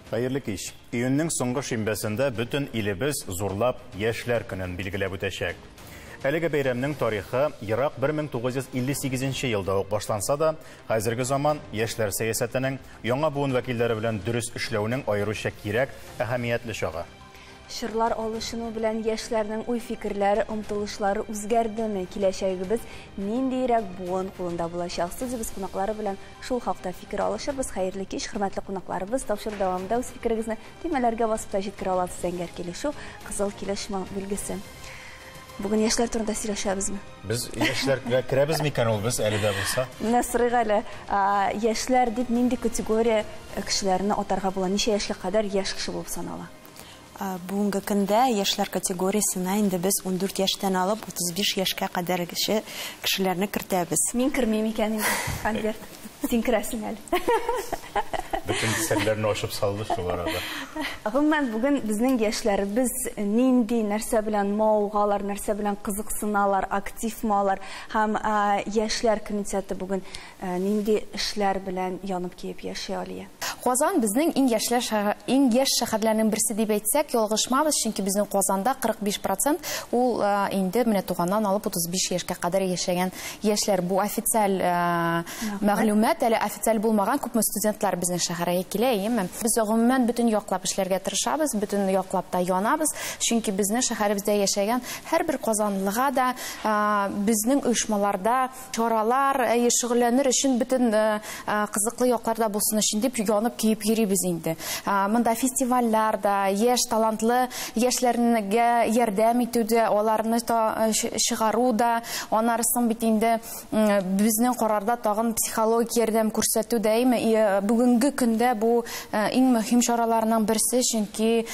Хәерле кич. Июньнең соңгы шимбәсендә бөтен илебез зурлап яшьләр көнен билгеләп үтәчәк. Әлеге бәйрәмнең тарихы ерак 1958 елда ук башланса да, хәзерге заман яшьләр сәясәтенең яңа буын вәкилләре белән дөрес эшләүнең аеруча кирәк, әһәмиятле чагы. Шырлар алышыну белән яшьләрнең уй-фикерләре, омтылышлары үзгәрдеме? Киләчәгебез ниндирәк буын кулында булачак? Студиябыз кунаклары белән шул хакта фикер алышырбыз. Хәерле кич, хөрмәтле кунакларыбыз. Тапшыру дәвамында үз фикерегезне тимәләргә басып та җиткерә аласыз. Зәңгәр килешү, кызыл килешмә билгесе. Бүген яшьләр турында сөйләшәбезме? Без яшьләргә керәбез микән ул без әле дә булса? Менә сорыйга әле, яшьләр дип нинди категория кешеләрне атарга була? Ничә яшькә кадәр яшь кеше булып санала? Бүгінгі көндә яшьләр категориясына инде без 14 яшьтән алып 35 яшькә кадәр кешеләрне кертәбез. Мин кермим икән инде, конверт. Син керәсең әле. Bütün серләрне ачып салды шул арада. Гомумән бүген безнең яшьләребез нинди нәрсә белән маугалар, нәрсә белән кызыксыналар, актив малар һәм яшьләр комитеты бүген нинди эшләр белән янып киеп яши алия? Казан безнең иң яшь шәһәрләрнең берсе дип әйтсәк, ялгышмабыз, чөнки безнең Казанда 45% ул инде менә туганнан алып 35 яшькә кадәр яшәгән яшьләр. Бу официаль мәгълүмат, әле официаль булмаган күпме студентлар безнең шәһәргә килә. Без гомумән бөтен яклап эшләргә тырышабыз, бөтен яклап та янабыз, чөнки безнең шәһәребездә яшәгән һәрбер казанлыга да безнең оешмаларда чаралар шөгыльләнер өчен бөтен кызыклы якларда булсын өчен дип янып киеп йөрибез инде. Монда фестивальләр да, яшь талантлы яшьләргә ярдәм итүдә, аларны чыгару да, анарсын бит инде безнең карарда тагын психологик ярдәм күрсәтү дә бүгенге көндә бу иң мөһим чараларның берсе, чөнки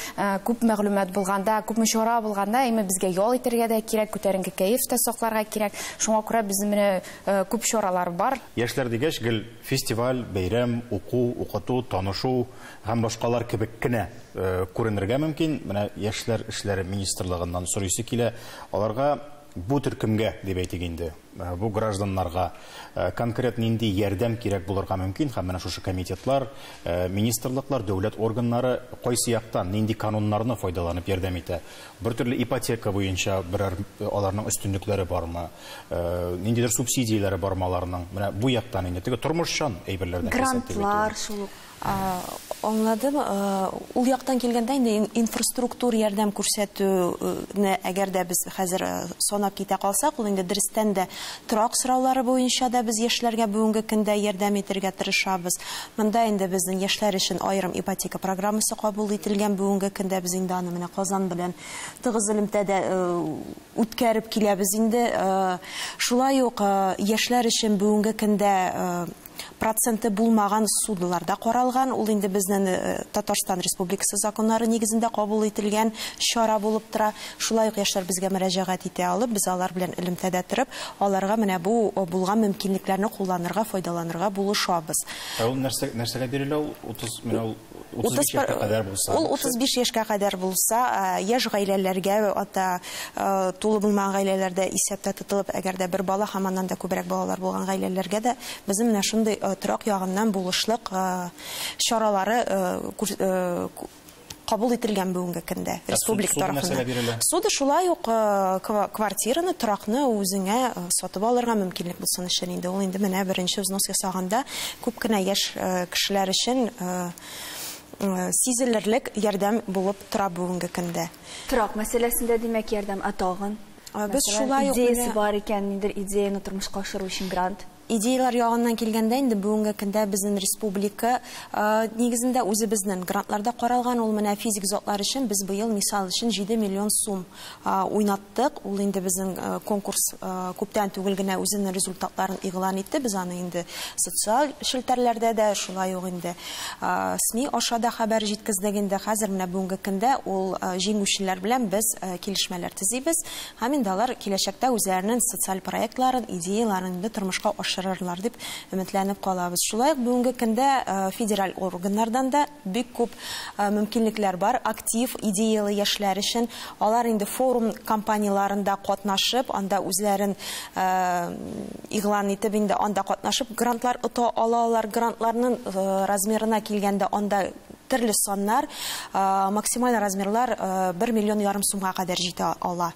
күп мәгълүмат булганда, күп чара булганда, безгә ял итәргә дә кирәк, күтәренке кәеф тә сакларга кирәк. Шуңа күрә безнең менә күп чаралар бар. Яшьләр дигәч, гел фестиваль, бәйрәм, укыту, танышу һәм башкалар кебек кенә күренергә мөмкин. Менә яшьләр эшләре министрлыгыннан сорыйсы килә. Аларга бу төркемгә дип әйтик инде. Бу гражданнарга конкрет нинди ярдәм кирәк булырга мөмкин һәм менә шушы комитетлар, министрлыклар, дәүләт органнары кайсы яктан нинди кануннарны файдаланып ярдәм итә? Бер төрле ипотека буенча берәр аларның өстенлекләре бармы? Ниндидер субсидияләре бармы аларның? Менә бу яктан инде теге тормышчан әйберләрдән грантлар шул. Аңладым, ул яктан килгәндә инде инфраструктура ярдәм күрсәтүне әгәр дә без хәзер санап китә калсак, ул инде дөрестән дә торак сораулары буенча да без яшьләргә бүгенге көндә ярдәм итәргә тырышабыз. Монда инде безнең яшьләр өчен аерым ипотека программасы кабул ителгән. Бүгенге көндә без инде аны менә Казан белән тыгыз элемтәдә үткәреп киләбез инде. Шулай ук яшьләр өчен бүгенге көндә проценты булмаган судыларда каралган. Ул инде безнең Татарстан Республикасы законнары нигезендә кабул ителгән чара булып тора. Шулай ук яшьләр безгә мөрәҗәгать итә алып, без алар белән элемтәдә торып, аларга менә бу булган мөмкинлекләрне кулланырга, файдаланырга булышабыз. Ул нәрсәгә бирелә? 35 яшькә кадәр булса. Ул 35 яшькә кадәр булса, яшь гаиләләргә, ата тулы булмаган гаиләләрдә исәптә тотылып, әгәр дә бер бала һәм аннан да күбрәк балалар булган гаиләләргә дә безнең менә шундый торак ягыннан булышлык чаралары кабул ителгән бүгенге көндә республика тарафыннан. Суды шулай ук квартираны, торакны үзеңә сатып алырга мөмкинлек булсын өчен инде. Ул инде менә беренче взнос ясаганда күп кенә яшь кешеләр өчен сизелерлек ярдәм булып тора бүгенге көндә. Торак мәсьәләсендә димәк ярдәм атагын. Без шулай ук идеясы бар икән, ниндидер идеяны тормышка ашыру өчен грант. Идеялар ягыннан килгәндә инде бүгенге көндә безнең республика нигезендә үзебезнең грантларда каралган. Ул менә физик затлар өчен без быел мисал өчен 7 миллион сум уйнаттык. Ул инде безнең конкурс күптән түгел генә үзенең результатларын игълан итте. Без аны инде социаль шелтәрләрдә дә, шулай ук инде СМИ аша да хәбәр җиткездек инде. Хәзер менә бүгенге көндә ул җиңүчеләр белән без килешмәләр төзибез. Һәм инде алар киләчәктә үзләренең социаль проектларын, идеяларын инде тормышка ашырырлар дип өметләнеп калабыз. Шулай ук бүгенге көндә федераль органнардан да бик күп мөмкинлекләр бар. Актив, идеялы яшьләр өчен алар инде форум компанияларында катнашып, анда үзләрен игълан итеп, инде анда катнашып грантлар ота алалар. Грантларның размерына килгәндә анда төрле саннар, максималь размерлар 1,5 миллион сумга кадәр җитә ала.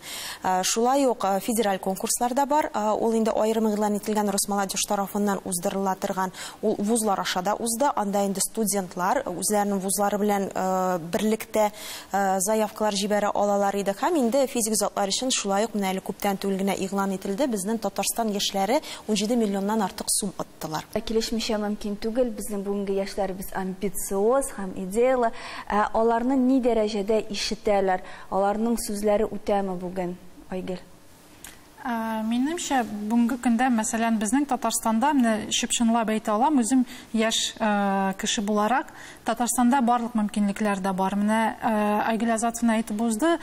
Шулай ук федераль конкурслар да бар. Ул инде аерым игълан ителгән Росмоладеш тарафыннан уздырыла торган вузлар ашада узды. Анда инде студентлар үзләренең вузлары белән берлектә заявкалар җибәрә алалар иде. Һәм инде физик затлар өчен шулай ук менә әле күптән түгел генә игълан ителде. Безнең Татарстан яшьләре 17 миллионнан артык сум аттылар. Килешмичә мөмкин түгел, безнең бүгенге яшьләребез амбициоз һәм идеялы. Аларны ни дәрәҗәдә ишетәләр? Аларның сүзләре үтәме бүген, Айгөл? Минемчә, бүгенге көндә, мәсәлән, безнең Татарстанда, менә шыпшынлап әйтә алам, үзем яшь кеше буларак, Татарстанда барлык мөмкинлекләр дә бар. Менә Айгөл Азатовна әйтеп узды,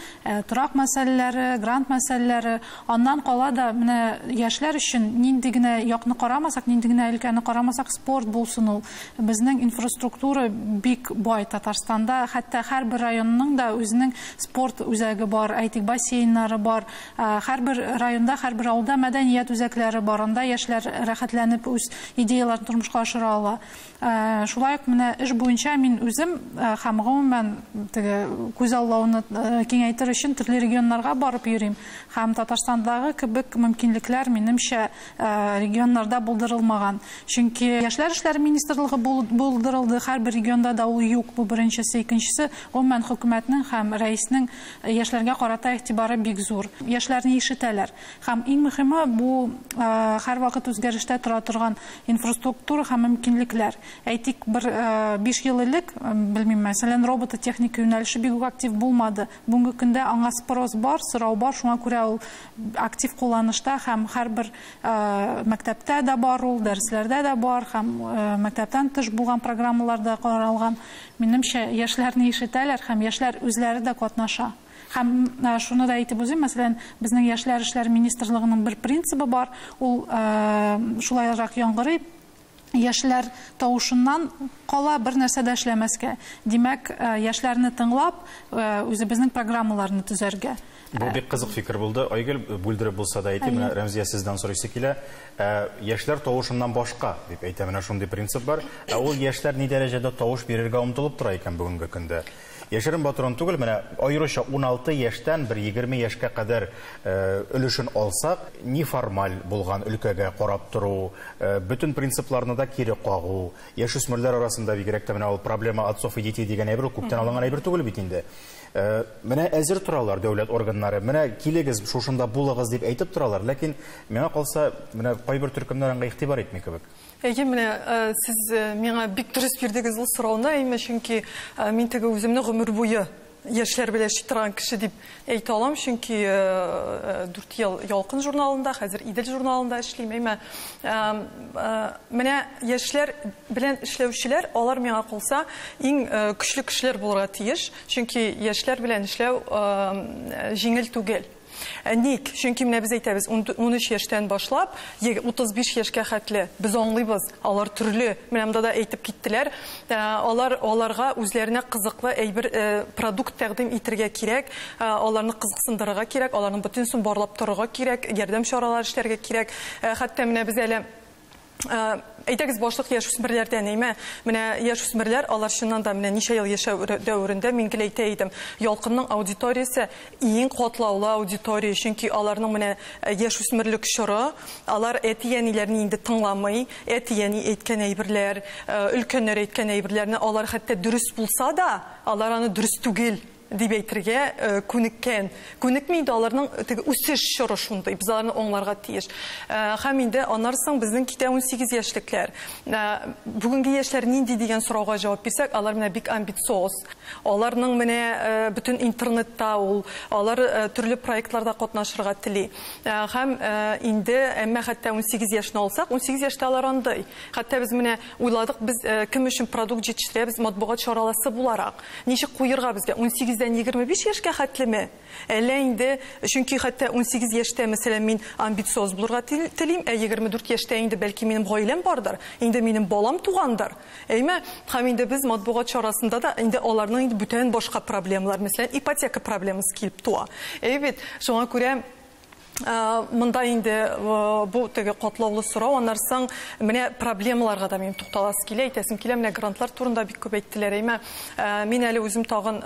торак мәсьәләләре, грант мәсьәләләре, аннан кала да менә яшьләр өчен нинди генә якны карамасак, нинди генә өлкәне карамасак, спорт булсын ул. Безнең инфраструктура бик бай Татарстанда, хәтта һәрбер районның да үзенең спорт үзәге бар, әйтик, бассейннары бар, һәрбер районда, һәрбер авылда мәдәният үзәкләре бар, анда яшьләр рәхәтләнеп үз идеяларын тормышка ашыра ала. Шулай ук менә эш буенча мин үзем һәм гомумән күз аллауны киңәйтер өчен төрле регионнарга барып йөрим. Һәм Татарстандагы кебек мөмкинлекләр минемчә регионнарда булдырылмаган. Чөнки яшьләр эшләре министрлыгы булдырылды, һәрбер регионда да ул юк. Бу беренчесе, икенчесе гомумән хөкүмәтнең һәм рәиснең яшьләргә карата игътибары бик зур. Яшьләрне ишетәләр. Һәм иң мөһиме бу һәрвакыт үзгәрештә тора торган инфраструктура һәм мөмкинлекләр. Әйтик, 5 ел элек, белмим, мәсәлән, робототехника юнәлеше бик актив булмады. Бүгенге көндә аңа спрос бар, сорау бар, шуңа күрә ул актив кулланышта һәм һәрбер мәктәптә дә бар ул, дәресләрдә дә бар, һәм мәктәптән тыш булган программаларда каралган. Минемчә, яшьләрне ишетәләр һәм яшьләр үзләре дә катнаша. Һәм шуны да әйтеп үзем, мәсәлән, безнең яшьләр эшләре министрлыгының бер принцибы бар, ул шулайрак яңгырый, яшьләр тавышыннан кала бер нәрсә дә эшләмәскә. Димәк, яшьләрне тыңлап, үзебезнең программаларны төзәргә. Бу бик кызык фикер булды. Айгөл, бүлдереп булса да әйтим, менә Рәмзия сездән сорыйсы килә. Яшьләр тавышыннан башка дип әйтә, менә шундый принцип бар. Ул яшьләр ни дәрәҗәдә тавыш бирергә омтылып тора икән бүгенге көндә? Яшерен батырын түгел, менә аеруча 16 яшьтән 20 яшькә кадәр өлешен алсак, неформаль булган өлкәгә карап тору, бөтен принципларны да кире кагу, яшүсмерләр арасында бигрәк тә менә ул проблема отцов и детей дигән әйбер күптән алынган әйбер түгел бит инде. Менә әзер торалар дәүләт органнары, менә килегез, шушында булыгыз дип әйтеп торалар, ләкин миңа калса, менә кайбер төркемнәр аңа игътибар итми кебек. Менә сез миңа бик дөрес бирдегез ул сорауны, чөнки мин теге үземне гомер буе яшьләр белән торган кеше дип әйтә алам, чөнки 4 ел Ялкын журналында, хәзер Идел журналында эшлим. Менә яшьләр белән эшләүчеләр, алар миңа калса иң көчле кешеләр булырга тиеш, чөнки яшьләр белән эшләү җиңел түгел. Ник? Чөнки менә без әйтәбез, 13 яшьтән башлап, 35 яшькә хәтле без аңлыйбыз, алар төрле, менә монда да әйтеп киттеләр, аларга үзләренә кызыклы әйбер продукт тәкъдим итәргә кирәк, аларны кызыксындырырга кирәк, аларның бөтенсен барлап торырга кирәк, ярдәм чаралары эшләргә кирәк. Хәтта менә без әле әйтәгез башлык яшүсмерләрдән, менә яшүсмерләр, алар чыннан да менә ничә ел яшәү дәверендә мин әйтә идем, Ялкынның аудиториясе иң катлаулы аудитория, чөнки аларның менә яшүсмерлек чоры, алар әти-әниләрне инде тыңламый, әти-әни әйткән әйберләр, өлкәннәр әйткән әйберләрне алар хәтта дөрес булса да, алар аны дөрес түгел дип әйтергә күнеккән. Күнекми инде аларның үсеш чоры шундый, без аларны аңларга тиеш. Һәм инде аннан безнең китә 18 яшьлекләр. Бүгенге яшьләр нинди дигән сорауга җавап бирсәк, алар менә бик амбициоз. Аларның менә бөтен интернетта алар төрле проектларда катнашырга тели. Һәм инде әмма хәтта 18 яшьне алсак, 18 яшьтә алар андай. Хәтта без менә уйладык, без кем өчен продукт җитештерәбез матбугат чараласы буларак. Ничек куерга безгә 18 25 яшькә хәтлеме? Әллә инде, чөнки хәтта 18 яшьтә, мәсәлән, мин амбициоз булырга телим, 24 яшьтә инде бәлки минем гаиләм бардыр, инде минем балам тугандыр. Һәм инде без матбугат чарасында да инде аларның инде бүтән башка проблемалар, мәсәлән, ипотека проблемасы килеп туа. Шуңа күрә Мында инде бу теге катлаулы сорау, аннан менә проблемаларга да мин тукталасы килә, әйтәсем килә, менә грантлар турында бик күп әйттеләр. Мин әле үзем тагын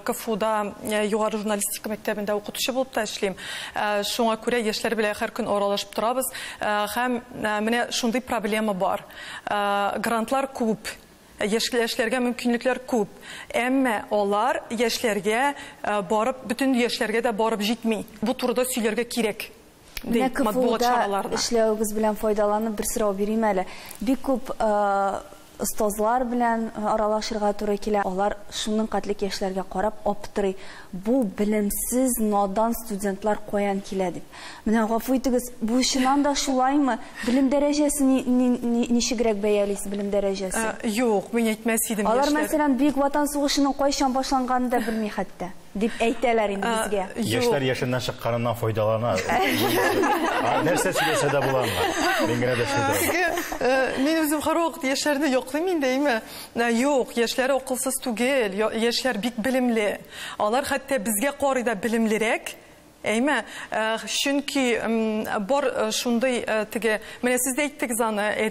КФУда югары журналистика мәктәбендә укытучы булып та эшлим. Шуңа күрә яшьләр белән һәр көн аралашып торабыз. Һәм менә шундый проблема бар. Грантлар күп. Яшьләргә мөмкинлекләр күп. Әмма алар яшьләргә барып, бөтен яшьләргә дә барып җитми. Бу турыда сөйләргә кирәк. Матбугат чараларында. Эшләүгез белән файдаланып бер сорау бирим әле. Бик күп остазлар белән аралашырга туры килә. Алар шуның катлык яшьләргә карап аптырый. Бу белемсез, надан студентлар каян килә дип. Менә гафу итегез, бу чыннан да шулаймы? Белем дәрәҗәсе ничегрәк бәялисез, белем дәрәҗәсе? Юк, мин әйтмәс идем. Алар мәсәлән Бөек Ватан сугышының кайчан башланганын да белми хәтта. Дип әйтәләр инде безгә. Яшьләр яшеннән чыкканнан файдалана. Нәрсә сөйләсә дә була аңа. Мин генә дә шундый. Мин үзем һәрвакыт яшьләрне яклыйм инде, әйме? Юк, яшьләр акылсыз түгел, яшьләр бик белемле. Алар хәтта безгә карый да белемлерәк. Әйме, чөнки бар шундый теге, менә сез дә әйттегез аны,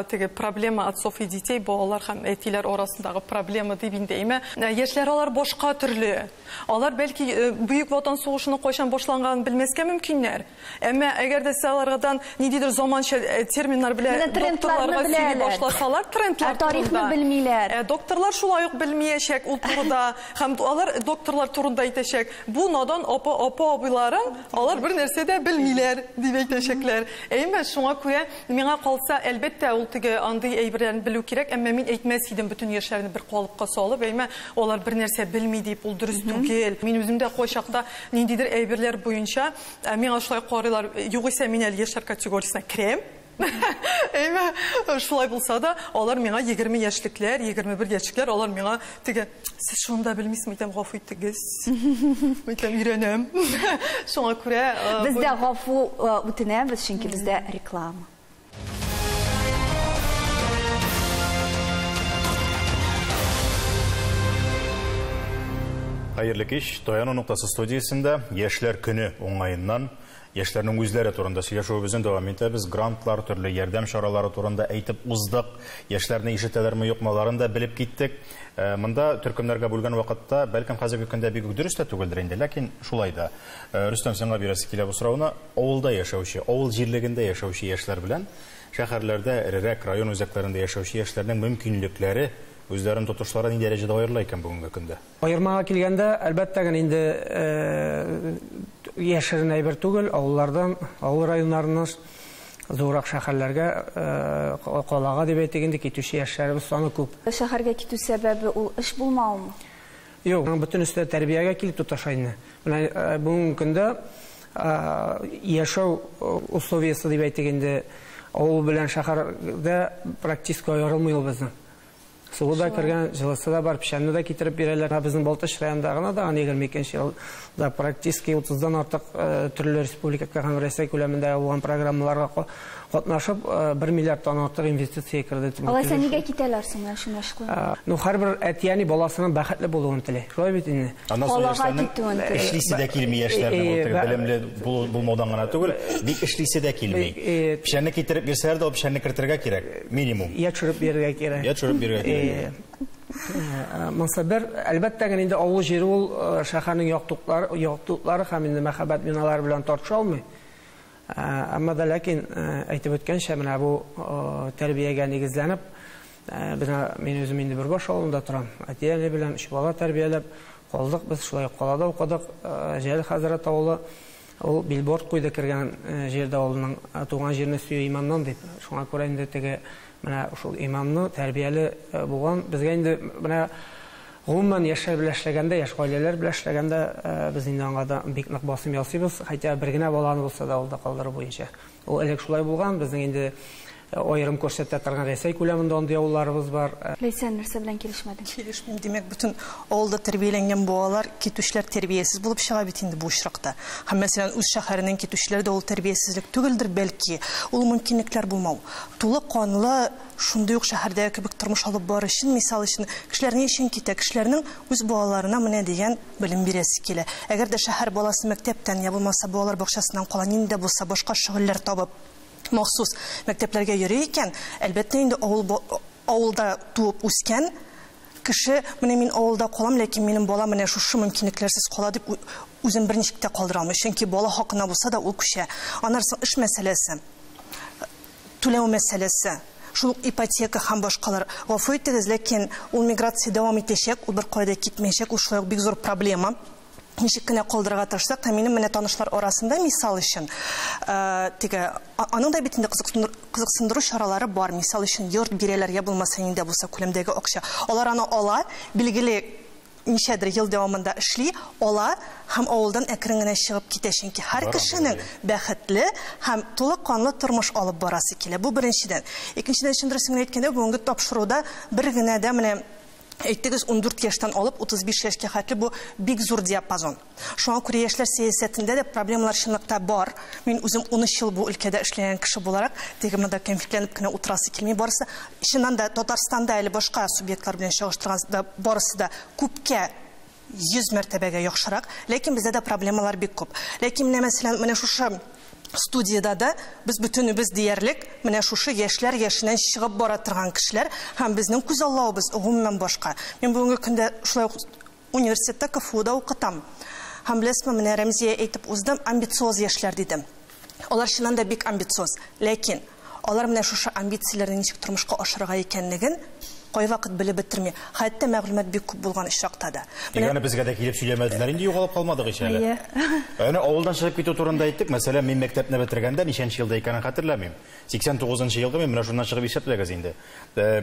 теге проблема отцов и детей, балалар һәм әтиләр арасындагы проблема дип инде, әйме. Яшьләр алар башка төрле. Алар бәлки Бөек Ватан сугышының кайчан башланганын белмәскә мөмкиннәр. Әмма әгәр дә алардан ниндидер заманча терминнар белән докторларга сөйли башласалар, трендлар тарихны белмиләр. Докторлар шулай ук белмәячәк ул турыда, һәм алар докторлар турында әйтәчәк. Бу надан абыйларың, алар бер нәрсә дә белмиләр дип әйтәчәкләр. Әйме, шуңа күрә миңа калса, әлбәттә ул теге андый әйберләрне белү кирәк, әмма мин әйтмәс идем бөтен яшьләрне бер калыпка салып, әйме, алар бер нәрсә белми дип, ул дөрес түгел. Мин үземдә кайчакта ниндидер әйберләр буенча миңа шулай карыйлар, югыйсә мин әле яшьләр категориясенә керәм. Әйме, шулай булса да, алар миңа 20 яшьлекләр, 21 яшьлекләр, алар миңа теге, сез шунда белмисез, әйтәм, гафу итегез. Әйтәм, өйрәнәм. Шуңа күрә бездә гафу үтенәбез, чөнки бездә реклама. Хәерле кич, Таяну нуктасы студиясендә яшьләр көне уңаеннан яшьләрнең үзләре турында сөйләшүебезне дәвам итәбез. Грантлар, төрле ярдәм чаралары турында әйтеп уздык. Яшьләрне ишетәләрме, юкмаларын да белеп киттек. Монда төркемнәргә бүлгән вакытта, бәлкем хәзерге көндә бик дөрес тә түгелдер инде, ләкин шулай да. Рөстәм, сиңа бирәсе килә бу сорауны. Авылда яшәүче, авыл җирлегендә яшәүче яшьләр белән шәһәрләрдә, эрерәк район үзәкләрендә яшәүче яшьләрнең мөмкинлекләре, үзләрен тотышлары нинди дәрәҗәдә аерыла икән бүгенге көндә? Аермага килгәндә, әлбәттә генә инде яшерен әйбер түгел, авыллардан, авыл районнарыннан зурак шәһәрләргә, калага дип әйтгәндә китүче яшьләребез саны күп. Шәһәргә китү сәбәбе ул эш булмаумы? Юк, бөтен өстә тәрбиягә килеп тоташайны. Менә бүгенге көндә яшәү условиясы дип әйтгәндә авыл белән шәһәрдә практик аерылмый ул безнең. Суы да кергән, җылысы да бар, печәнне дә китереп бирәләр. Безнең Балтач районында да 22 елда практически 30-дан артык төрле республика һәм Россия күләмендә булган программаларга катнашып 1 миллиардтан артык инвестиция кирде. Алар нигә китәләр соң шуны эшләп? Ну, һәрбер әтияни баласының бәхетле булуын теләй. Шулай бит инде. Аннан соң яшьләрнең эшлисе дә килми, яшьләрнең белемле булмаудан гына түгел, бик эшлисе дә килми. Печәнне китереп бирсәләр дә, печәнне кертергә кирәк, минимум. Я төшереп бирергә кирәк. Я төшереп бирергә кирәк. Мансабер, әлбәттә генә инде авыл җире ул шәһәрнең яктылыклары һәм инде мәхәббәт биналары белән тартыша алмый. Әмма да ләкин әйтеп үткәнчә, менә бу тәрбиягә нигезләнеп, мин үзем инде бер баш авылында торам. Әтиәне белән 3 бала тәрбияләп калдык, без шулай калада укыдык. Җәл хәзрәт авылы ул билборд куйды кергән җирдә авылның туган җирне сөю иманнан дип. Шуңа күрә инде теге менә шул иманны тәрбияле булган. Безгә инде менә гомумән яшьләр белән эшләгәндә, яшь гаиләләр белән эшләгәндә без инде аңа да бик нык басым ясыйбыз. Хәтта бер генә баланы булса да алда калдыру буенча. Ул элек шулай булган. Безнең инде айрым күрсәтә торган Рәсәй күләмендә андый авылларыбыз бар. Ләйсән нәрсә белән килешмәдең? Килешмим, демәк, бөтен авылда тәрбияләнгән балалар китүчләр тәрбиясез булып чыга бит инде бу очракта. Һәм мәсәлән, үз шәһәренең китүчләре дә ул тәрбиясезлек түгелдер, бәлки, ул мөмкинлекләр булмау. Тулы канлы шундый ук шәһәрдә кебек тормыш алып бар өчен, мисал өчен, кешеләр ни өчен китә? Кешеләрнең үз балаларына менә дигән белем бирәсе килә. Әгәр дә шәһәр баласы мәктәптән я булмаса балалар бакчасыннан кала нинди булса башка шөгыльләр табып махсус мәктәпләргә йөри икән, әлбәттә инде авылда туып үскән кеше, менә мин авылда калам, ләкин минем балам менә шушы мөмкинлекләрсез кала дип үзен берничек тә калдыра алмый, чөнки бала хакына булса да ул күчә. Аннан эш мәсьәләсе, түләү мәсьәләсе, шул ипотека һәм башкалар. Гафу итегез, ләкин ул миграция дәвам итәчәк, ул бер кайда китмәячәк, ул шулай ук бик зур проблема. Ничек кенә калдырырга тырышсак, минем менә танышлар арасында, мисал өчен, аның да бит инде кызыксындыру чаралары бар. Мисал өчен, йорт бирәләр, я булмаса инде булса күләмдәге акча. Алар аны ала, билгеле ничәдер ел дәвамында эшли, ала һәм авылдан әкрен генә чыгып китә, чөнки һәр кешенең бәхетле һәм тулы канлы тормыш алып барасы килә. Бу беренчедән. Икенчедән, чындырысын әйткәндә, бүгенге тапшыруда бер генә дә менә әйтегез 14 яшьтән алып 35 яшькә хәтле бу бик зур диапазон. Шуңа күрә яшьләр сәясәтендә дә проблемалар чынлыкта бар. Мин үзем 13 ел бу өлкәдә эшләгән кеше буларак, тегемдә конфликтләнеп кенә утырасы килми. Барысы чыннан да Татарстанда әле башка субъектлар белән чагыштырганда барысы да күпкә 100 мәртәбәгә яхшырак, ләкин бездә дә проблемалар бик күп. Ләкин мәсәлән, менә шушы студияда да без бүтенебез диярлек менә шушы яшьләр яшеннән чыгып бара торган кешеләр һәм безнең күз аллабыз гомумән башка. Мин бүгенге көндә шулай университетта КФУда укытам. Һәм беләсезме, менә Рәмзия әйтеп уздым, амбициоз яшьләр дидем. Алар чыннан да бик амбициоз, ләкин алар менә шушы амбицияләрне ничек тормышка ашырырга икәнлеген кайвакыт белеп бетерми. Хәтта мәгълүмат бик күп булган очракта да. Ягъни безгә дә килеп сөйләмәделәр, инде югалып калмадык ич әле. Әнә авылдан чыгып китү турында әйттек. Мәсәлән, мин мәктәпне бетергәндә ничәнче елда икәнен хәтерләмим. 89нчы елда мин менә шуннан чыгып ишәпләгәз инде.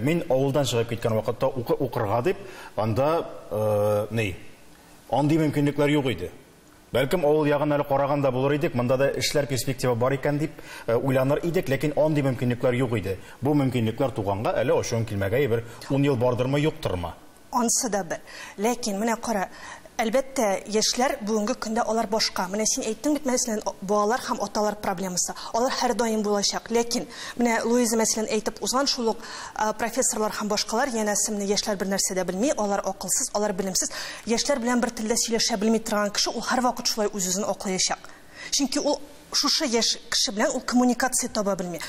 Мин авылдан чыгып киткән вакытта укырга дип, анда андый мөмкинлекләр юк иде. Бәлкем авыл ягын әле караганда булыр идек, монда да эшләр перспектива бар икән дип уйланыр идек, ләкин андый мөмкинлекләр юк иде. Бу мөмкинлекләр туганга әле ошон килмәгәй бер 10 ел бардырмы, юктырмы? Ансы да бер. Ләкин менә кара, әлбәттә яшьләр бүгенге көндә алар башка. Менә син әйттең бит, мәсәлән, балалар һәм аталар проблемасы. Алар һәр даим булачак. Ләкин менә Луиза мәсәлән әйтеп узган шул ук профессорлар һәм башкалар, янәсе менә яшьләр бер нәрсә дә белми, алар акылсыз, алар белемсез. Яшьләр белән бер телдә сөйләшә белми торган кеше ул һәр вакыт шулай үз-үзен аклаячак. Чөнки ул шушы яшь кеше белән ул коммуникация таба белми.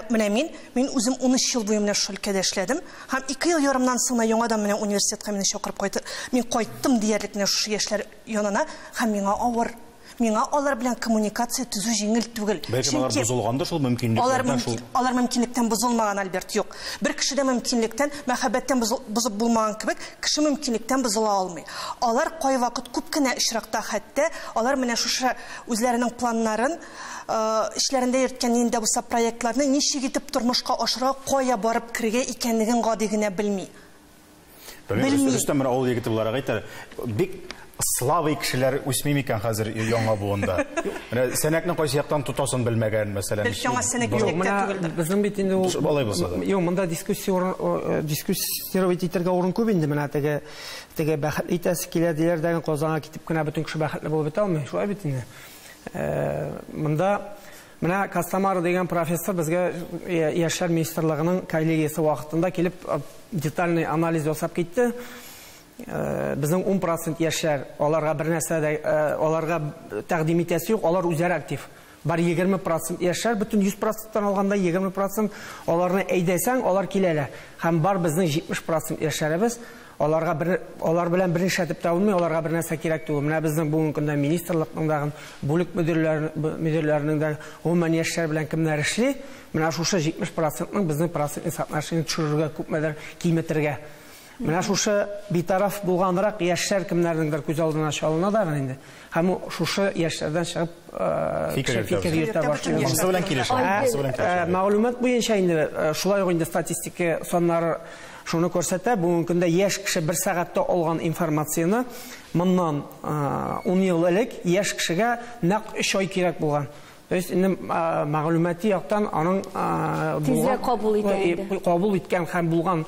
Менә мин үзем 13 ел буе менә шул өлкәдә эшләдем һәм 2 ел ярымнан соң яңадан менә университетка мине чакырып кайтты. Мин кайттым диярлек менә шушы яшьләр янына һәм миңа авыр. Миңа алар белән коммуникация төзү җиңел түгел. Бәлки алар бозылганда шул мөмкинлекләрдән шул. Алар мөмкинлектән бозылмаган, Альберт, юк. Бер кешедә мөмкинлектән, мәхәббәттән бозып булмаган кебек, кеше мөмкинлектән бозыла алмый. Алар кайвакыт күп кенә очракта хәтта алар менә шушы үзләренең планнарын, эшләрендә йөрткән инде булса проектларны ничек итеп тормышка ашыра, кая барып кергә икәнлеген гади генә белми. Рөстәм менә авыл егете буларак әйтә, бик славый кешеләр үсми икән хәзер яңа буында. Менә сәнәкне кайсы яктан тотасын белмәгән, мәсәлән. Яңа сәнәк юк. Безнең бит инде ул балай булса да. Юк, монда дискуссировать итәргә урын күп инде. Менә теге бәхет итәсе килә диләр дигән Казанга китеп кенә бөтен кеше бәхетле булып бетә алмый. Шулай бит инде. Монда менә Кастамар дигән профессор безгә яшьләр министрлыгының коллегиясе вакытында килеп детальный анализ ясап китте. Безнең 10% яшьләр, аларга бер нәрсә дә аларга тәкъдим итәсе юк, алар үзләре актив. Бар 20% яшьләр, бөтен 100%тан алганда 20% аларны әйдәсәң, алар киләләр. Һәм бар безнең 70% яшьләребез, алар белән берничә итеп тә булмый, аларга бер нәрсә кирәк түгел. Менә безнең бүгенге көндә министрлыкның да, бүлек мөдирләренең дә гомумән яшьләр белән кемнәр эшли, менә шушы 70%ның безнең процентный соотношение төшерергә күпмәдер киметергә. Менә шушы битараф булганрак яшьләр кемнәрнеңдер күз алдына чалына да инде. Һәм шушы яшьләрдән чыгып фикер йөртә башлый. Монысы белән килешә. Мәгълүмат буенча инде шулай ук инде статистика соннары шуны күрсәтә. Бүгенге көндә яшь кеше 1 сәгатьтә алган информацияны моннан 10 ел элек яшь кешегә нәкъ 3 ай кирәк булган. То есть инде мәгълүмати яктан аның тизрәк кабул иткән һәм булган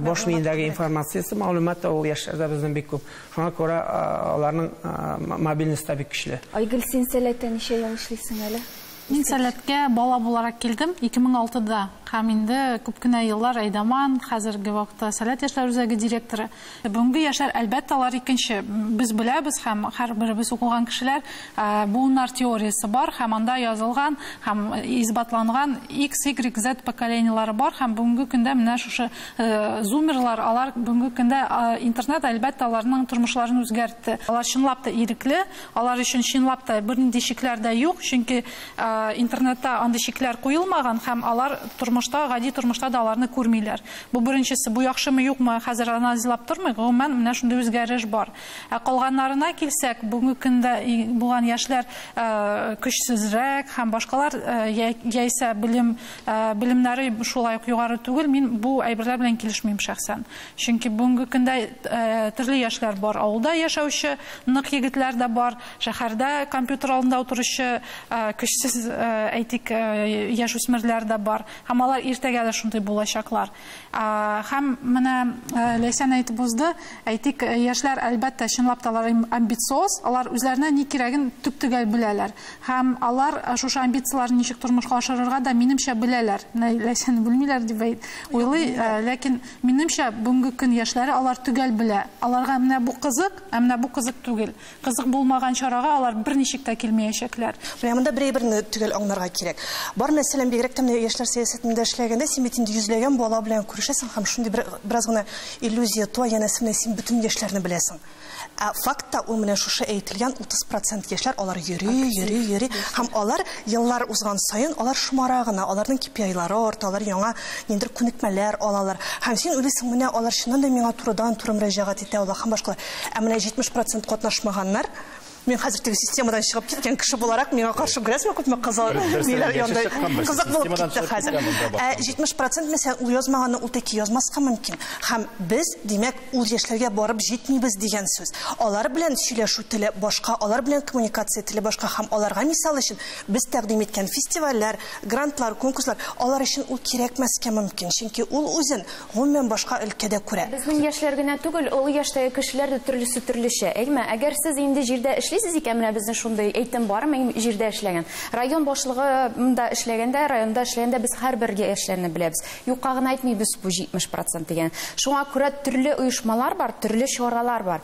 баш миендәге информациясы, мәгълүмат ул яшьләрдә безнең бик күп. Шуңа күрә аларның мобильность бик көчле. Айгөл, син сәләттә ничә ел эшлисең әле? Мин сәләткә бала буларак килдем 2006-да. Һәм инде күп кенә еллар Айдаман, хәзерге вакытта Сәләт яшьләр үзәге директоры. Бүгенге яшьләр әлбәттә алар икенче. Без беләбез һәм һәрберебез укыган кешеләр буыннар теориясе бар һәм анда язылган һәм избатланган X, Y, Z поколениялары бар һәм бүгенге көндә менә шушы зумерлар, алар бүгенге көндә интернет әлбәттә аларның тормышларын үзгәртте. Алар чынлап та ирекле, алар өчен чынлап та бернинди шикләр дә юк, чөнки интернетта андый шикләр куелмаган һәм алар тормышта, гади тормышта да аларны күрмиләр. Бу беренчесе, бу яхшымы, юкмы, хәзер анализлап тормыйк, гомумән менә шундый үзгәреш бар. Калганнарына килсәк, бүгенге көндә булган яшьләр көчсезрәк һәм башкалар яисә белемнәре шулай ук югары түгел, мин бу әйберләр белән килешмим шәхсән. Чөнки бүгенге көндә төрле яшьләр бар. Авылда яшәүче нык егетләр дә бар, шәһәрдә компьютер алдында утыручы көчсез әйтик яшүсмерләр дә бар. Һәм алар иртәгә дә шундай булачаклар. Һәм менә Ләйсән әйтеп узды, әйтик, яшьләр әлбәттә чынлап та алар амбициоз, алар үзләренә ни кирәген төп-төгәл беләләр. Һәм алар шушы амбицияларны ничек тормышка ашырырга да минемчә беләләр. Ләйсән белмиләр дип уйлый, ләкин минемчә бүгенге көн яшьләре алар төгәл белә. Аларга менә бу кызык, менә бу кызык түгел. Кызык булмаган чарага алар берничек тә килмәячәкләр. Монда берәй-берне төгәл аңларга кирәк. Бар мәсәлән, бигрәк тә яшьләр сәясәтендә эшләгәндә син бит инде йөзләгән бала белән күрешәсең һәм шундый бераз гына иллюзия туа, янәсе син бөтен яшьләрне беләсең. Фактта ул менә шушы әйтелгән 30% яшьләр алар йөри һәм алар еллар узган саен алар шомара гына, аларның KPI-лары арта, алар яңа ниндер күнекмәләр алалар. Һәм син уйлыйсың, менә алар чыннан да миңа турыдан-туры мөрәҗәгать итә алар һәм башкалар. Ә менә 70% катнашмаганнар. Мен хәзер теге системадан чыгып киткән кеше буларак миңа каршы күрәсезме, күпме кызык булып китте хәзер. 70% мәсәлән ул язмаганны ул тәки язмаска мөмкин. Һәм без, димәк, ул яшьләргә барып җитмибез дигән сүз. Алар белән сөйләшү теле башка, алар белән коммуникация теле башка һәм аларга мисал өчен без тәкъдим иткән фестивальләр, грантлар, конкурслар алар өчен ул кирәкмәскә мөмкин. Чөнки ул үзен гомумән башка өлкәдә күрә. Безнең яшьләр генә түгел, ул яшьтәге кешеләр дә төрлесе. Әйме, әгәр сез инде җирдә эшлисез икән, менә безнең шундый әйтем бар, мен җирдә эшләгән. Район башлыгында эшләгәндә, районда эшләгәндә без һәрбер яшьләрне беләбез. Юкка гына әйтмибез бу 70% дигән. Шуңа күрә төрле оешмалар бар, төрле чаралар бар.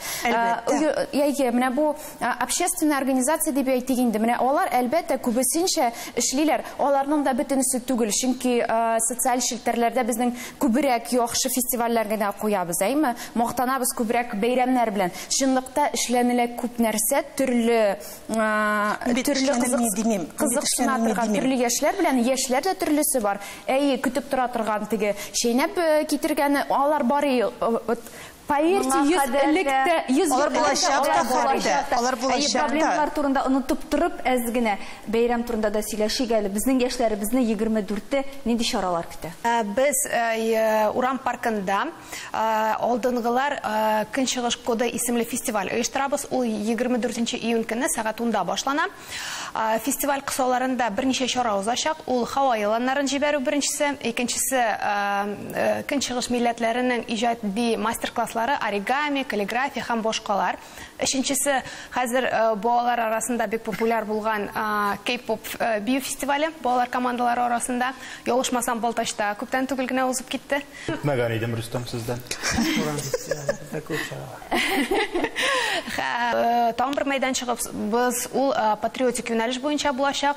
Яйгә менә бу общественная организация дип әйтик инде. Менә алар әлбәттә күбесенчә эшлиләр. Аларның да бөтенесе түгел, чөнки социаль челтәрләрдә безнең күбрәк яхшы фестивальләргә дә куябыз, әйме? Мактанабыз күбрәк бәйрәмнәр белән. Чынлыкта эшләнелә күп нәрсә, төрле кызыксына төрле яшьләр белән, яшьләр дә төрлесе бар. Көтеп тора торган теге чәйнәп китергән алар бар. Поверьте, алар булачакта проблемалар турында онытып торып, әз генә бәйрәм турында да сөйләшик әле. Безнең яшьләребезне 24-тә нинди чаралар көтә? Без Урам паркында алдынгылар Көнчыгыш коды исемле фестиваль оештырабыз. Ул 24 июнь көнне сәгать 10-да башлана. Фестиваль кысаларында берничә чара узачак. Ул һава яланнарын җибәрү беренчесе, икенчесе Көнчыгыш милләтләренең иҗади мастер-класслары, оригами, каллиграфия һәм башкалар. Өченчесе хәзер балалар арасында бик популяр булган K-pop бию фестивале, балалар командалары арасында. Ялышмасам, Балтачта күптән түгел генә узып китте. Көтмәгән идем, Рөстәм, сездән. Тагын бер мәйданчыгыбыз ул патриотик юнәлеш буенча булачак.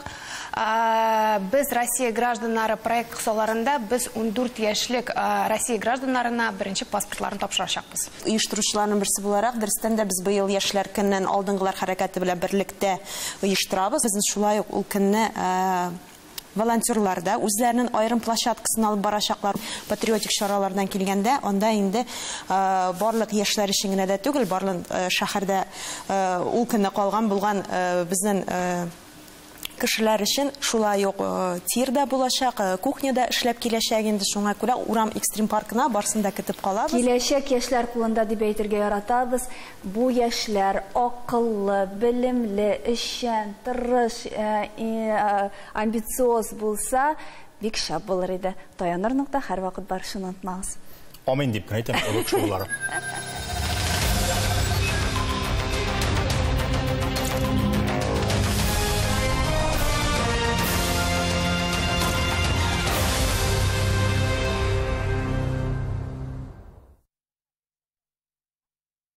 Без Россия гражданнары проект кысаларында без 14 яшьлек Россия гражданнарына беренче паспортларын тапшырачакбыз. Оештыручыларның берсе буларак, дөрестән дә без быел яшьләр көннән алдынгылар хәрәкәте белән берлектә оештырабыз. Без шулай ук ул көнне волонтерлар да үзләренең аерым площадкасын алып барачаклар. Патриотик чаралардан килгәндә, анда инде барлык яшьләр өчен генә дә түгел, барлык шәһәрдә ул көнне калган булган безнең кешеләр өчен шулай ук тирдә булачак, кухняда эшләп киләчәк инде, шуңа күрә урам экстрим паркына барсын да көтеп калабыз. Киләчәк яшьләр кулында дип әйтергә яратабыз. Бу яшьләр акыллы, белемле, эшчән, тырыш, амбициоз булса, бик шәп булыр иде. Таяныр нокта һәрвакыт бар, шуны онытмагыз. Амин дип кенә әйтәм, олы кеше буларак.